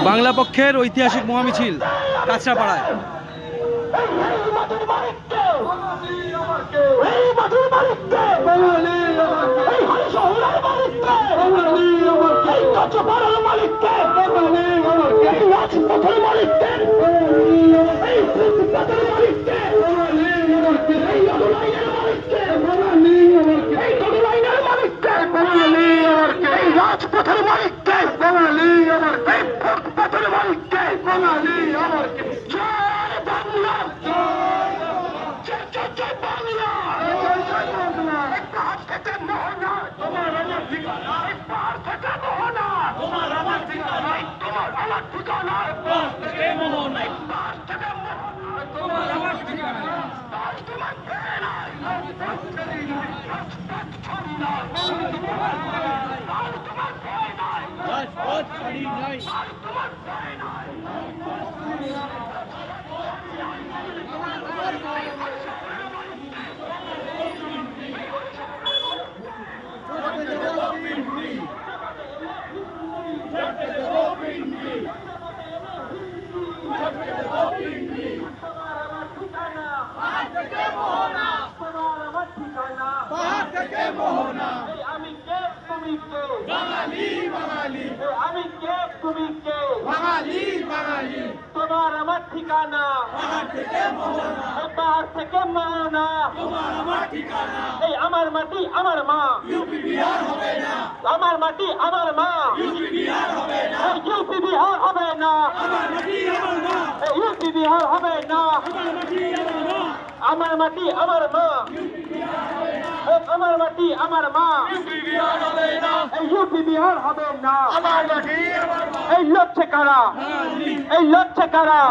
বাংলা পক্ষের ঐতিহাসিক মহামিছিল কাছড়াপাড়ায়। রাজপথের মালিককে বাঙালি আমার পথের মালিককে বাঙালি আমার জয় বাংলা জয় বাংলা পাহাড় থেকে মোহনা তোমার আমার ঠিকানা পাহাড় থেকে মোহনা তোমার আমার ঠিকানা তোমার আমার ঠিকানা পাহাড় থেকে মোহনা পাহাড় থেকে মোহনা তোমার আমার ঠিকানা তোমার আমি কে তুমি কে বাঙালি বাঙালি আমি কে তুমি কে বাঙালি বাঙালি তোমার আমার ঠিকানা পাহাড় থেকে মোহনা পাহাড় থেকে মোহনা তোমার আমার ঠিকানা এই আমার মাটি আমার মা ইউপি বিহার হবে না আমার মাটি আমার মা ইউপি বিহার হবে না ইউপি বিহার হবে না আমার মাটি আমার মা ইউপি বিহার হবে না আমার মাটি আমার মা আমার মাটি আমার মা আমার মাটি আমার মা ইউপি বিহার হবে না ইউপি বিহার হবে না আমার মাটি আমার মা এই লড়ছে কারা এই লড়ছে কারা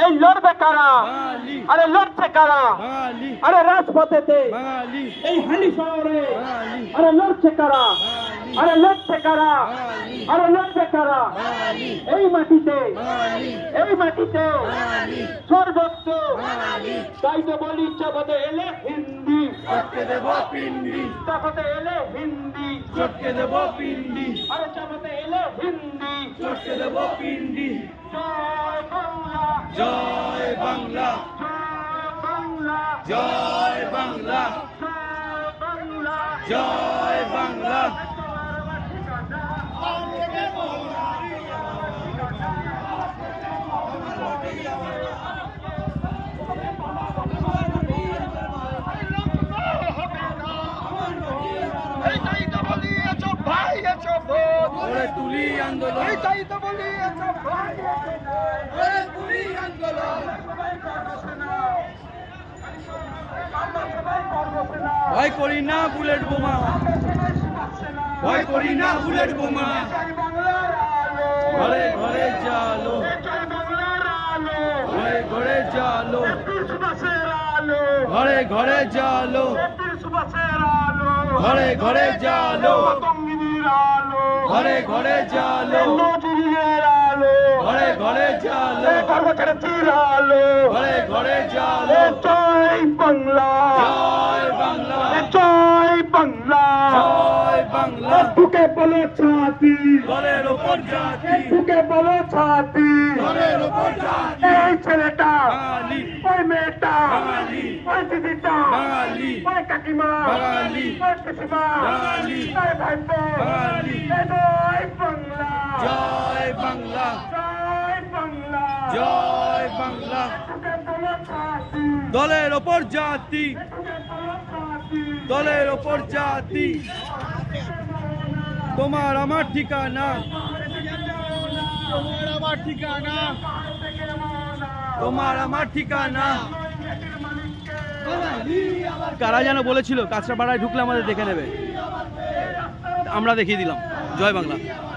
এই লড়বে কারা আরে লড়ছে কারা আরে রাজপথেতে এই হালি শহরে আরে লড়ছে কারা আরে লড়ছে কারা আরে লড়বে কারা এই মাটিতে সর্বত্র তাই তো বলি জগতে এলে হিন্দি চটকে দেব পিন্ডি জগতে এলে হিন্দি চটকে দেব পিন্ডি আরে জগতে এলে হিন্দি চটকে দেব পিন্ডি জয় বাংলা জয় বাংলা জয় বাংলা জয় বাংলা জয় বাংলা জয় বাংলা তুলি আন্দোলন তাই তো বলি তুলি আন্দোলন ভয় করি না বুলেট বোমা ভয় করি না বুলেট বোমা ঘরে ঘরে জালো ঘরে ঘরে জালো ঘরে ঘরে জালো ঘরে ঘরে জালো ঘরে ঘরে জালো ঘরে ঘরে জালো ঘরে ঘরে জালো জয় বাংলা জয় বাংলা জয় বাংলা জয় বাংলা বুকে বলো ছাতি দলের ওপর জাতি বুকে বলো ছাতি দলের ওপর জাতি এই ছেলেটা বাঙালি ওই মেয়েটা বাঙালি ওই দিদিটা বাঙালি ওই কাকিমা বাঙালি ওই পিসিমা বাঙালি ওই ভাইপো বাঙালি জয় বাংলা জয় বাংলা জয় বাংলা জয় বাংলা বুকে বলো ছাতি দলের ওপর জাতি বুকে বলো ছাতি দলের ওপর জাতি তোমার আমার ঠিকানা তোমার আমার ঠিকানা তোমার আমার ঠিকানা কারা যেন বলেছিল কাছড়াপাড়ায় ঢুকলে আমাদের দেখে নেবে, আমরা দেখিয়ে দিলাম। জয় বাংলা।